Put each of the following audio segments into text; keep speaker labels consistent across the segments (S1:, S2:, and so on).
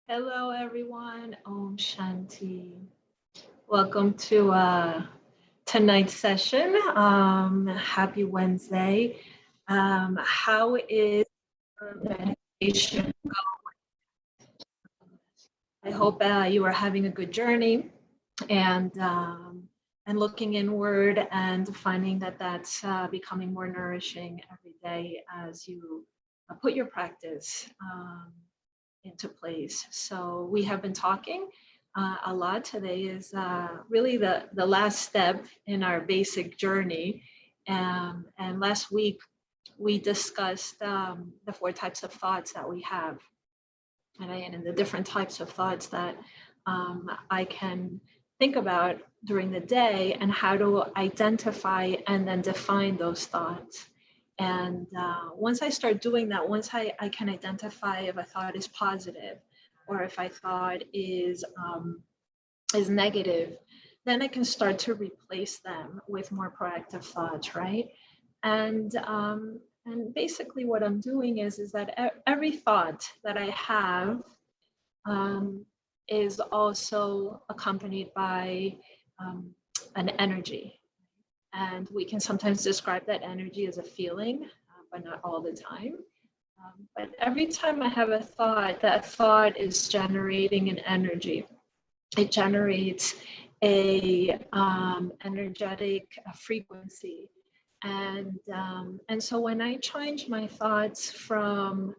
S1: Hello, everyone. Om Shanti. Welcome to tonight's session. Happy Wednesday. How is your meditation? I hope you are having a good journey and looking inward and finding that that's becoming more nourishing every day as you put your practice into place. So we have been talking a lot. Today is really the last step in our basic journey. And last week we discussed the four types of thoughts that we have, and the different types of thoughts that I can think about during the day and how to identify and then define those thoughts. And once I start doing that, once I can identify if a thought is positive or if a thought is negative, then I can start to replace them with more proactive thoughts, right? And basically what I'm doing is that every thought that I have um, is also accompanied by an energy. And we can sometimes describe that energy as a feeling, but not all the time. But every time I have a thought, that thought is generating an energy. It generates a energetic frequency. And so when I change my thoughts from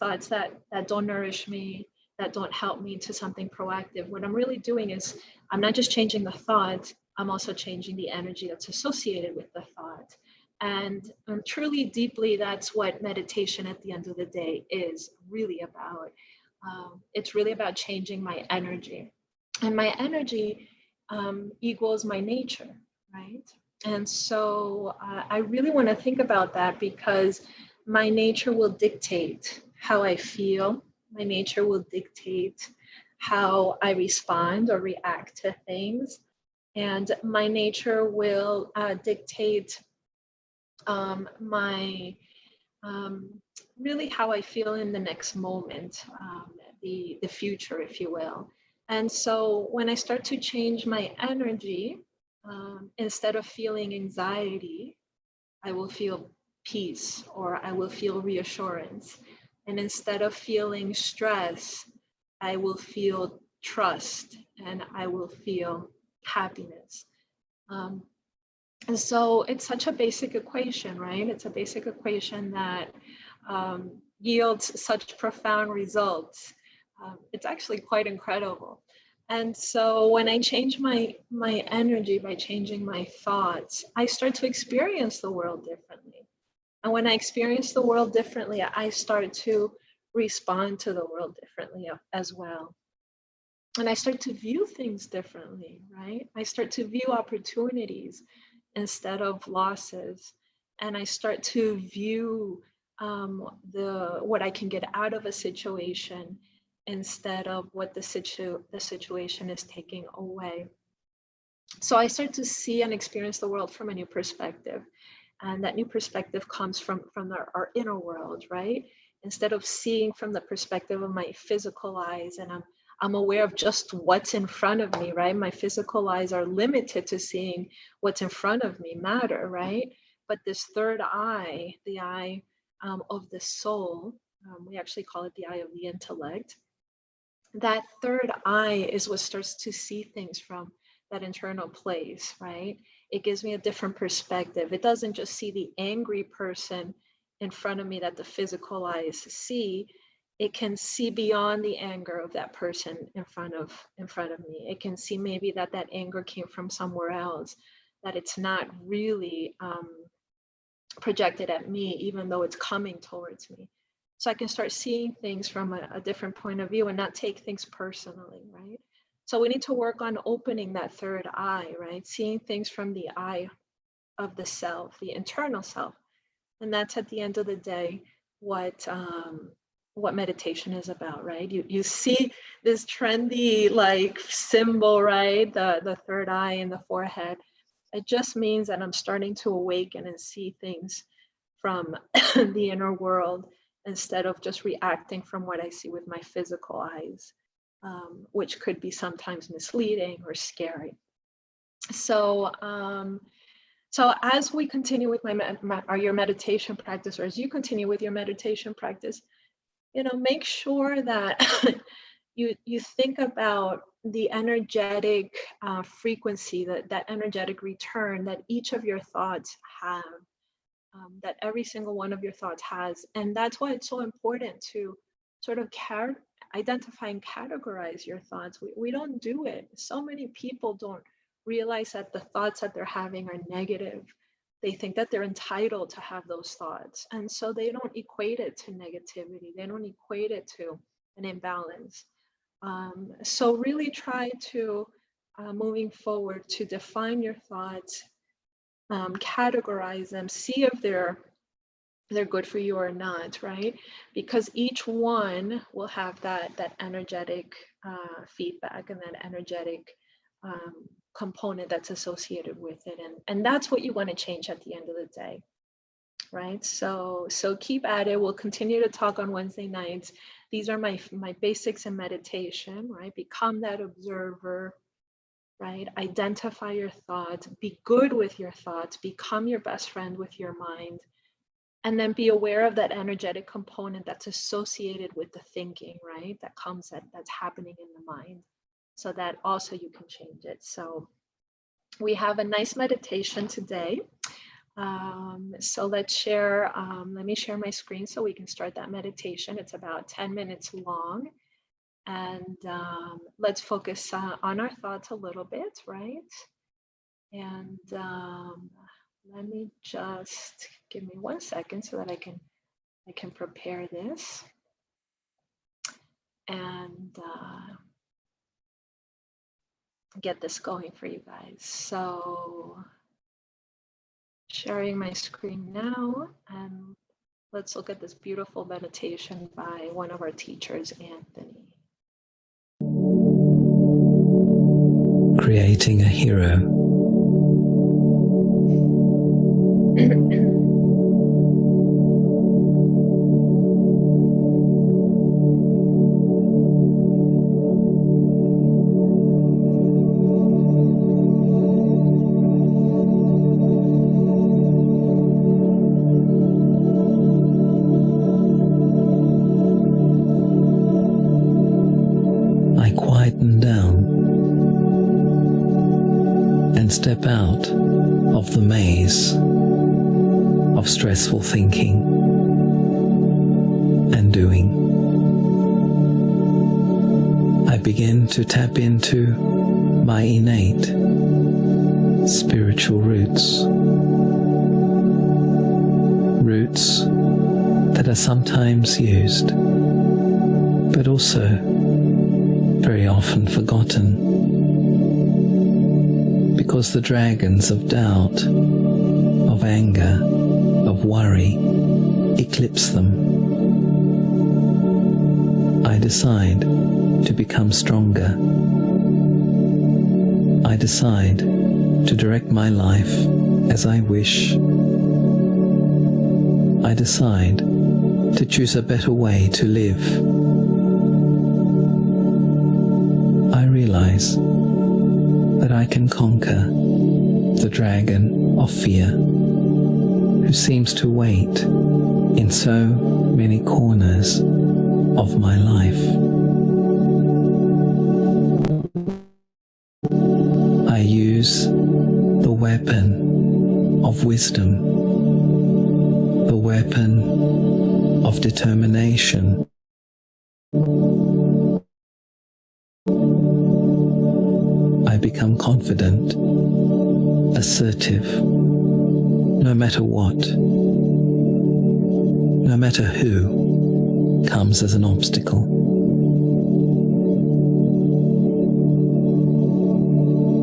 S1: thoughts that don't nourish me, that don't help me, to something proactive, what I'm really doing is I'm not just changing the thought, I'm also changing the energy that's associated with the thought. And truly, deeply, that's what meditation at the end of the day is really about. It's really about changing my energy. And my energy equals my nature, right? And so I really want to think about that because my nature will dictate how I feel. My nature will dictate how I respond or react to things. And my nature will dictate my really how I feel in the next moment, the future, if you will. And so when I start to change my energy, instead of feeling anxiety, I will feel peace or I will feel reassurance. And instead of feeling stress, I will feel trust and I will feel happiness. Um, and so it's such a basic equation, right? It's a basic equation that yields such profound results. It's actually quite incredible. And so when I change my energy by changing my thoughts, I start to experience the world differently. And when I experience the world differently, I start to respond to the world differently as well. And I start to view things differently, right? I start to view opportunities instead of losses. And I start to view what I can get out of a situation instead of what the situation is taking away. So I start to see and experience the world from a new perspective. And that new perspective comes from our inner world, right? Instead of seeing from the perspective of my physical eyes, and I'm aware of just what's in front of me, right? My physical eyes are limited to seeing what's in front of me, matter, right? But this third eye, the eye of the soul, we actually call it the eye of the intellect. That third eye is what starts to see things from that internal place, right? It gives me a different perspective. It doesn't just see the angry person in front of me that the physical eyes see. It can see beyond the anger of that person in front of me. It can see maybe that anger came from somewhere else, that it's not really projected at me, even though it's coming towards me. So I can start seeing things from a different point of view and not take things personally, right? So we need to work on opening that third eye, right? Seeing things from the eye of the self, the internal self. And that's at the end of the day what meditation is about, right? You see this trendy like symbol, right? The third eye in the forehead. It just means that I'm starting to awaken and see things from the inner world instead of just reacting from what I see with my physical eyes, which could be sometimes misleading or scary. So, so as we continue with your meditation practice, or as you continue with your meditation practice, make sure that you think about the energetic frequency, that energetic return that each of your thoughts have, that every single one of your thoughts has. And that's why it's so important to sort of identify and categorize your thoughts. We don't do it. So many people don't realize that the thoughts that they're having are negative. They think that they're entitled to have those thoughts. And so they don't equate it to negativity. They don't equate it to an imbalance. So really try to, moving forward, to define your thoughts, categorize them, see if they're good for you or not, right? Because each one will have that energetic feedback and that energetic component that's associated with it, and that's what you want to change at the end of the day, right? So keep at it. We'll continue to talk on Wednesday nights. These are my basics in meditation, right? Become that observer, right? Identify your thoughts, be good with your thoughts, become your best friend with your mind, and then be aware of that energetic component that's associated with the thinking, right? That's happening in the mind, so that also you can change it. So we have a nice meditation today. So let's share, let me share my screen so we can start that meditation. It's about 10 minutes long. And let's focus on our thoughts a little bit, right? And let me just, give me 1 second so that I can prepare this. And get this going for you guys. So sharing my screen now, and let's look at this beautiful meditation by one of our teachers, Anthony.
S2: Creating a hero. I quieten down and step out of the maze of stressful thinking and doing. I begin to tap into my innate spiritual roots. Roots that are sometimes used, but also very often forgotten, because the dragons of doubt, of anger, of worry eclipse them. I decide to become stronger. I decide to direct my life as I wish. I decide to choose a better way to live. I realize that I can conquer the dragon of fear, who seems to wait in so many corners of my life. I use the weapon of wisdom, the weapon of determination. I become confident, assertive, no matter what, no matter who comes as an obstacle.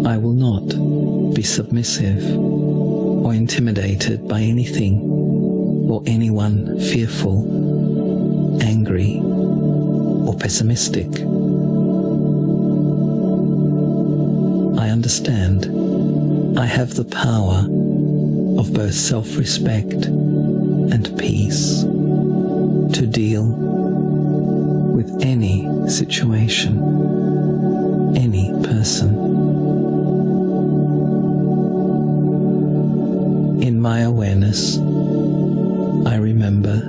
S2: I will not be submissive or intimidated by anything or anyone fearful, angry, or pessimistic. I understand I have the power of both self-respect and peace to to deal with any situation, any person. In my awareness, I remember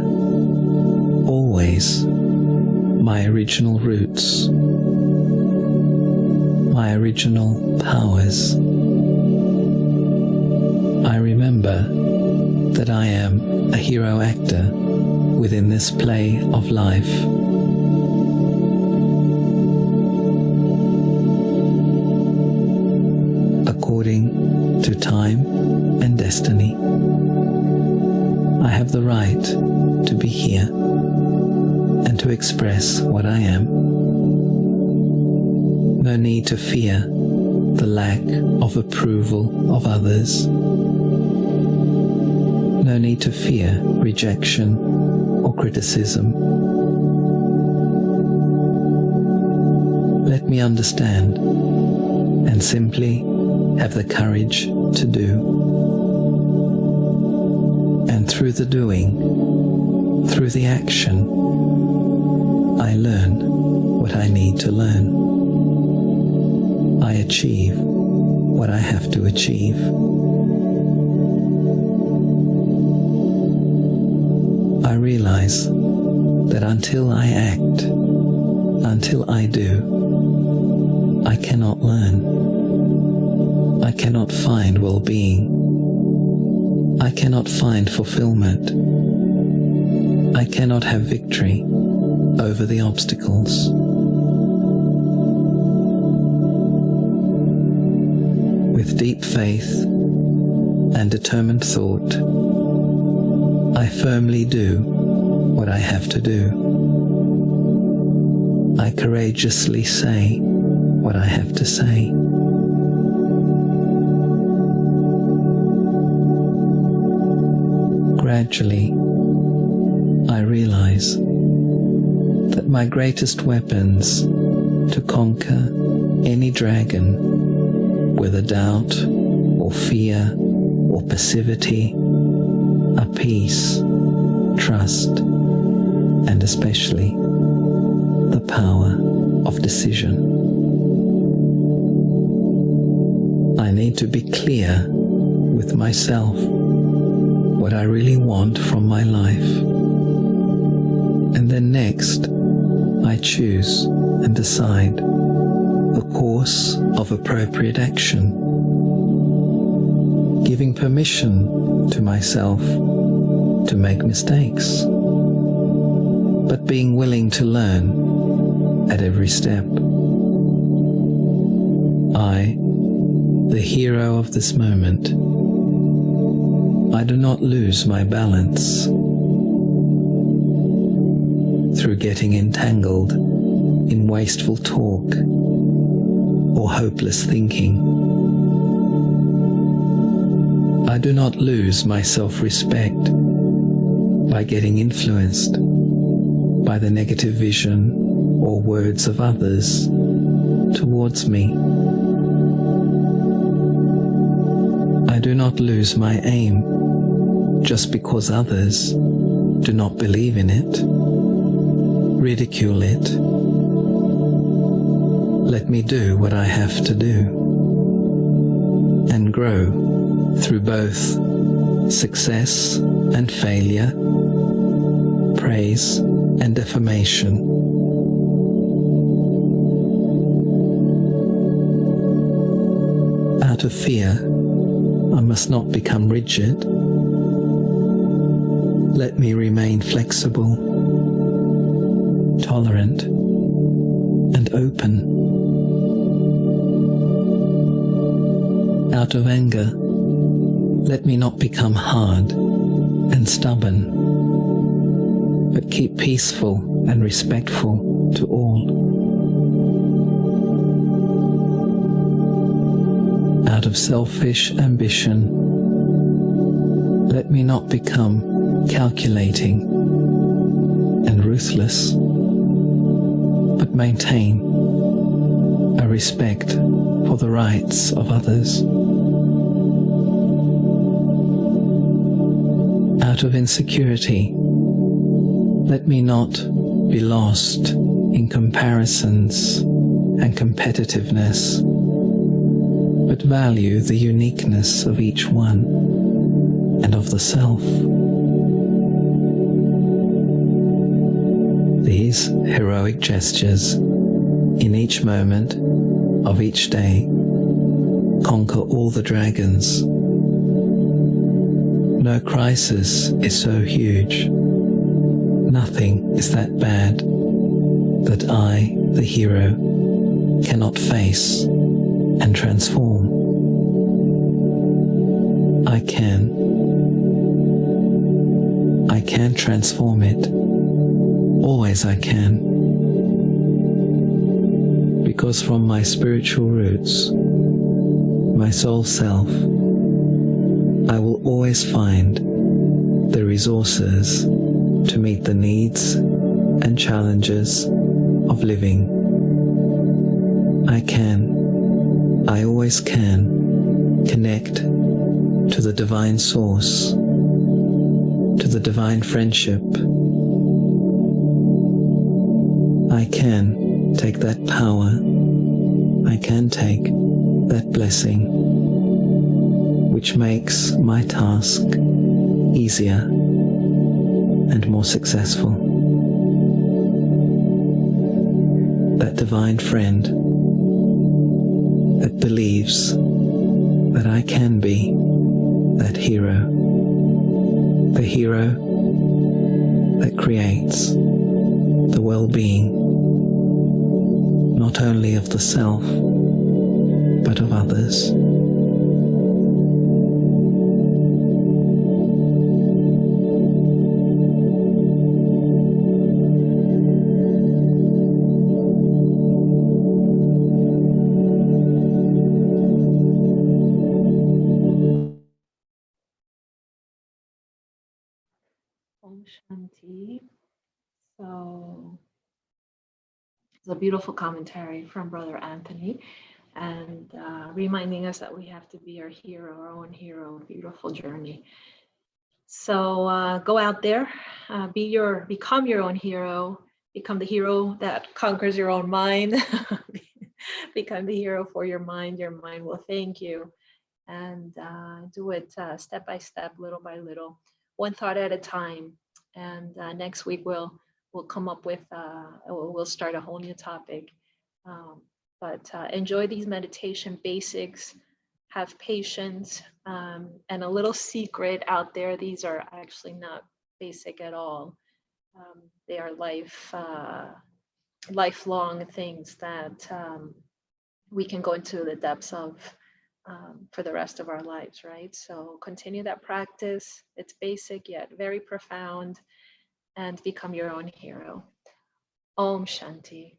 S2: always my original roots, my original powers. I remember that I am a hero actor within this play of life. According to time and destiny, I have the right to be here and to express what I am. No need to fear the lack of approval of others. No need to fear rejection or criticism. Let me understand and simply have the courage to do. And through the doing, through the action, I learn what I need to learn. I achieve what I have to achieve. I realize that until I act, until I do, I cannot learn. I cannot find well-being. I cannot find fulfillment. I cannot have victory over the obstacles. With deep faith and determined thought, I firmly do what I have to do. I courageously say what I have to say. Gradually, I realize that my greatest weapons to conquer any dragon, whether doubt or fear or passivity, are peace, trust, and especially the power of decision. I need to be clear with myself what I really want from my life. And then next, I choose and decide the course of appropriate action, giving permission to myself to make mistakes, but being willing to learn at every step. I, the hero of this moment, I do not lose my balance through getting entangled in wasteful talk or hopeless thinking. I do not lose my self-respect by getting influenced by the negative vision or words of others towards me. I do not lose my aim just because others do not believe in it, ridicule it. Let me do what I have to do and grow through both success and failure, praise and affirmation. Out of fear, I must not become rigid. Let me remain flexible, tolerant, and open. Out of anger, let me not become hard and stubborn, but keep peaceful and respectful to all. Out of selfish ambition, let me not become calculating and ruthless, but maintain a respect for the rights of others. Out of insecurity, Let me not be lost in comparisons and competitiveness, but value the uniqueness of each one and of the self. These heroic gestures in each moment of each day conquer all the dragons. No crisis is so huge, nothing is that bad that I, the hero, cannot face and transform. I can transform it. Always I can. Because from my spiritual roots, my soul self, I will always find the resources to meet the needs and challenges of living. I always can connect to the divine source, to the divine friendship. I can take that power, I can take that blessing, which makes my task easier and more successful. That divine friend that believes that I can be that hero, the hero that creates the well-being not only of the self, but of others.
S1: Om Shanti. So it's a beautiful commentary from Brother Anthony, and reminding us that we have to be our hero, our own hero. Beautiful journey. So go out there, become your own hero, become the hero that conquers your own mind, become the hero for your mind. Your mind will thank you, and do it step by step, little by little, one thought at a time. And next week we'll come up with we'll start a whole new topic. But enjoy these meditation basics. Have patience, and a little secret out there. These are actually not basic at all. They are lifelong things that we can go into the depths of for the rest of our lives, right? So continue that practice. It's basic yet very profound, and become your own hero. Om Shanti.